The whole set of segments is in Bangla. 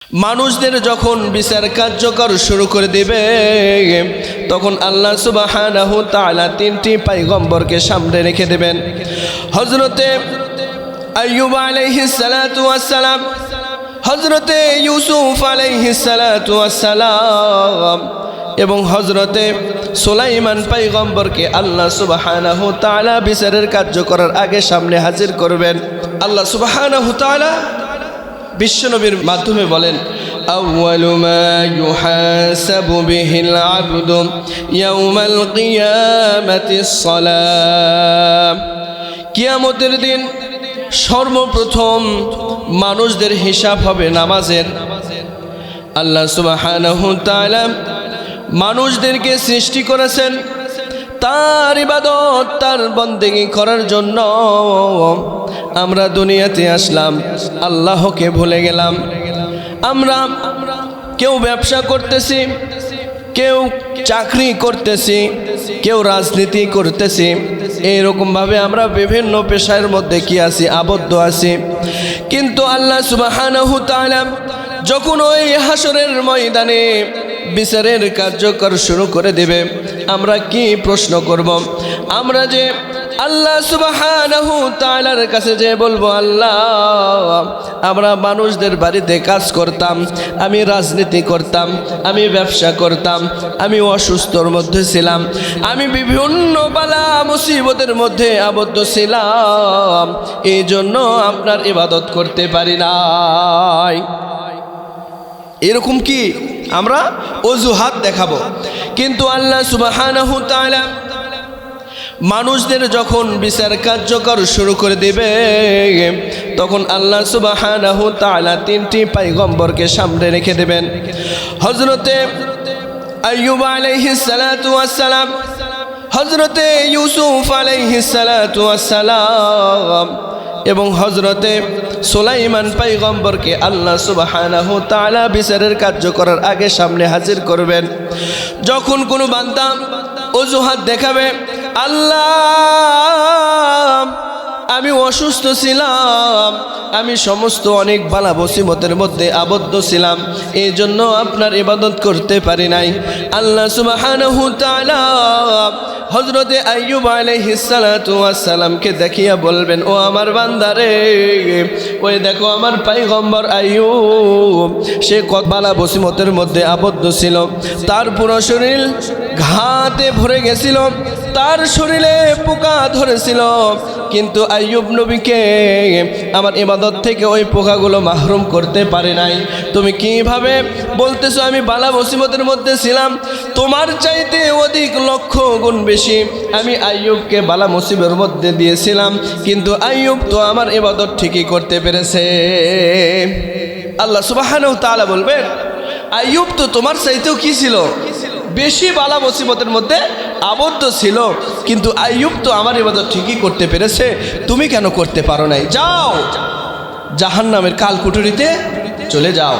মানুষদের যখন বিচার কার্যকর শুরু করে দিবে তখন আল্লাহ সুবহানাহু তাআলা তিনটি পয়গম্বরকে সামনে রেখে দেবেন। হযরতে আইয়ুব আলাইহিস সালাতু ওয়াস সালাম, হযরতে ইউসুফ আলাইহিস সালাতু ওয়াস সালাম এবং হযরতে সুলাইমান পয়গম্বরকে আল্লাহ সুবহানাহু তাআলা বিচারের কার্য করার আগে সামনে হাজির করবেন। আল্লাহ সুবহানাহু তাআলা বিশ্বনবীর মাধ্যমে বলেন, আউয়ালু মা ইউহাসাবু বিহিল আবদু ইয়াউমাল কিয়ামাতিস সালাম। কিয়ামতের দিন সর্বপ্রথম মানুষদের হিসাব হবে নামাজের। আল্লাহ সুবহানাহু তাআলা মানুষদেরকে সৃষ্টি করেছেন তার ইবাদত, তার বন্দেগী করার জন্য। আমরা দুনিয়াতে আসলাম, আল্লাহকে ভুলে গেলাম। আমরা কেউ ব্যবসা করতেছি, কেউ চাকরি করতেছি, কেউ রাজনীতি করতেছি। এইরকমভাবে আমরা বিভিন্ন পেশার মধ্যে কি আছি, আবদ্ধ আছি। কিন্তু আল্লাহ সুবহানাহু তাআলা যখন ওই হাসরের ময়দানে বিচারের কার্যকর শুরু করে দেবে, আমরা কি প্রশ্ন করব? আমরা যে আল্লাহ সুবহানাহু তাআলার কাছে যে বলবো, আল্লাহ আমরা মানুষদের বাড়িতে কাজ করতাম, আমি রাজনীতি করতাম, আমি ব্যবসা করতাম, আমি অসুস্থর মধ্যে ছিলাম, আমি বিভিন্ন বালা মুসিবতের মধ্যে আবদ্ধ ছিলাম, এই জন্য আপনার ইবাদত করতে পারি নাই। এরকম কি আমরা অজুহাত দেখাবো? কিন্তু আল্লাহ সুবহানাহু তাআলা মানুষদের যখন বিচার কার্যকর শুরু করে দিবে তখন আল্লাহ সুবহানাহু তাআলা তিনটি পয়গম্বরকে সামনে রেখে দেবেন। হযরতে আইয়ুব আলাইহিস সালাতু ওয়াস সালাম, হযরতে ইউসুফ আলাইহিস সালাতু ওয়াস সালাম এবং হযরতে সুলাইমান পয়গম্বরকে আল্লাহ সুবহানাহু তাআলা বিচারের কার্য করার আগে সামনে হাজির করবেন। যখন কোনো বান্দা অজুহাত দেখাবে, আল্লাহ আমি অসুস্থ ছিলাম, আমি সমস্ত অনেক বালা মুসিবতের মধ্যে আবদ্ধ ছিলাম, এই জন্য আপনার ইবাদত করতে পারি নাই। আল্লাহ সুবহানাহু তাআলা হযরতে আইয়ুব আলাইহিস সালাতু ওয়াস সালামকে দেখিয়া বলবেন, ও আমার বান্দারে, ওই দেখো আমার পয়গম্বর আইয়ুব, সে কত বালা মুসিবতের মধ্যে আবদ্ধ ছিল, তার পুরো শরীর ঘাতে ভরে গেছিল, তার শরীরে পোকা ধরেছিল, কিন্তু আইয়ুব নবীকে আমার ইবাদত থেকে ওই পোকাগুলো মাহরুম করতে পারে নাই। তুমি কিভাবে বলতেছো আমি বালা মুসিবতের মধ্যে ছিলাম? তোমার চাইতে অধিক লক্ষ গুণ বেশি আমি আইয়ুবকে বালা মুসিবতের মধ্যে দিয়েছিলাম, কিন্তু আইয়ুব তো আমার ইবাদত ঠিকই করতে পেরেছে। আল্লাহ সুবহানাহু তাআলা বলবেন, আইয়ুব তো তোমার চাইতেও কি ছিল, বেশি বালা মুসিবতের মধ্যে আবদ্ধ ছিল, কিন্তু আইয়ুব তো আমার ইবাদত ঠিকই করতে পেরেছে, তুমি কেন করতে পারো নাই? যাও জাহান্নামের কালকুঠুরিতে চলে যাও।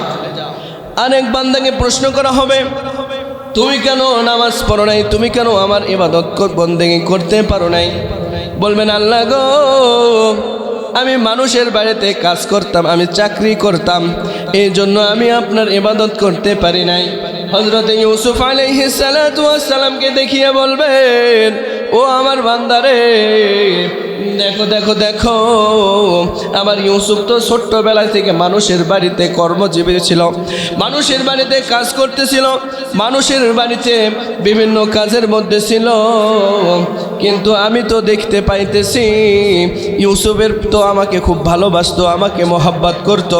অনেক বান্দাকে প্রশ্ন করা হবে, তুমি কেন নামাজ পড়ো নাই, তুমি কেন আমার ইবাদত বন্দেগী করতে পারো নাই? বলবেন, আল্লাহ গো, আমি মানুষের বাড়িতে কাজ করতাম, আমি চাকরি করতাম, এই জন্য আমি আপনার ইবাদত করতে পারি নাই। হযরতে ইউসুফ আলাইহিস সালাতু ওয়াস সালামকে দেখিয়ে বলবেন, ও আমার বান্দারে, দেখো দেখো দেখো, আমার ইউসুফ তো ছোট্টবেলায় থেকে মানুষের বাড়িতে কর্মজীবী ছিল, মানুষের বাড়িতে কাজ করতেছিল, মানুষের বাড়িতে বিভিন্ন কাজের মধ্যে ছিল, কিন্তু আমি তো দেখতে পাইতেছি ইউসুফের তো আমাকে খুব ভালোবাসতো, আমাকে মহব্বত করতো,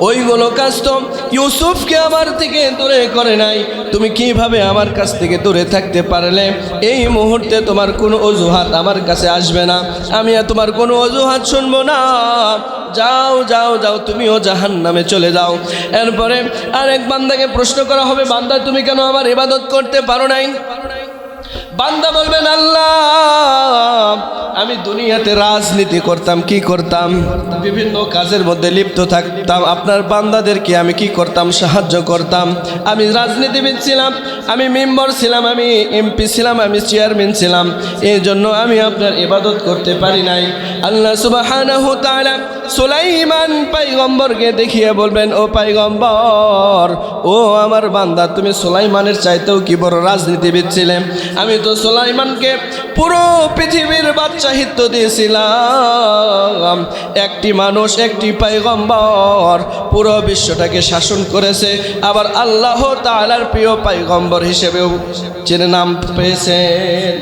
ওইগুলো কাজ তো ইউসুফকে আমার থেকে দূরে করে নাই। তুমি কিভাবে আমার কাছ থেকে দূরে থাকতে পারলে? এই মুহূর্তে তোমার কোনো অজুহাত আমার কাছে আসবে না, আমি তোমার কোনো অজুহাত শুনবো না। যাও যাও যাও, তুমিও জাহান্নামে চলে যাও। এরপরে আরেক বান্দাকে প্রশ্ন করা হবে, বান্দা তুমি কেন আমার ইবাদত করতে পারো নাই? বান্দা বলবেন, আল্লাহ আমি দুনিয়াতে রাজনীতি করতাম, কি করতাম, বিভিন্ন কাজের মধ্যে লিপ্ত থাকতাম, আপনার বান্দাদেরকে আমি কি করতাম, সাহায্য করতাম, আমি রাজনীতিবিদ ছিলাম, আমি মেম্বার ছিলাম, আমি এমপি ছিলাম, আমি চেয়ারম্যান ছিলাম, এই জন্য আমি আপনার ইবাদত করতে পারি নাই। আল্লাহ সুবহানাহু তাআলা সুলাইমান পয়গম্বরকে দেখিয়ে বলবেন, ও পয়গম্বর, ও আমার বান্দা, তুমি সুলাইমানের চাইতেও কি বড় রাজনীতিবিদ ছিলে। আমি তো সুলাইমানকে পুরো পৃথিবীর বাদশাহিত্ব দিয়েছিলাম। একটি মানুষ, একটি পয়গম্বর পুরো বিশ্বটাকে শাসন করেছে, আবার আল্লাহ তাআলার প্রিয় পয়গম্বর হিসেবেও যিনি নাম পেয়েছেন।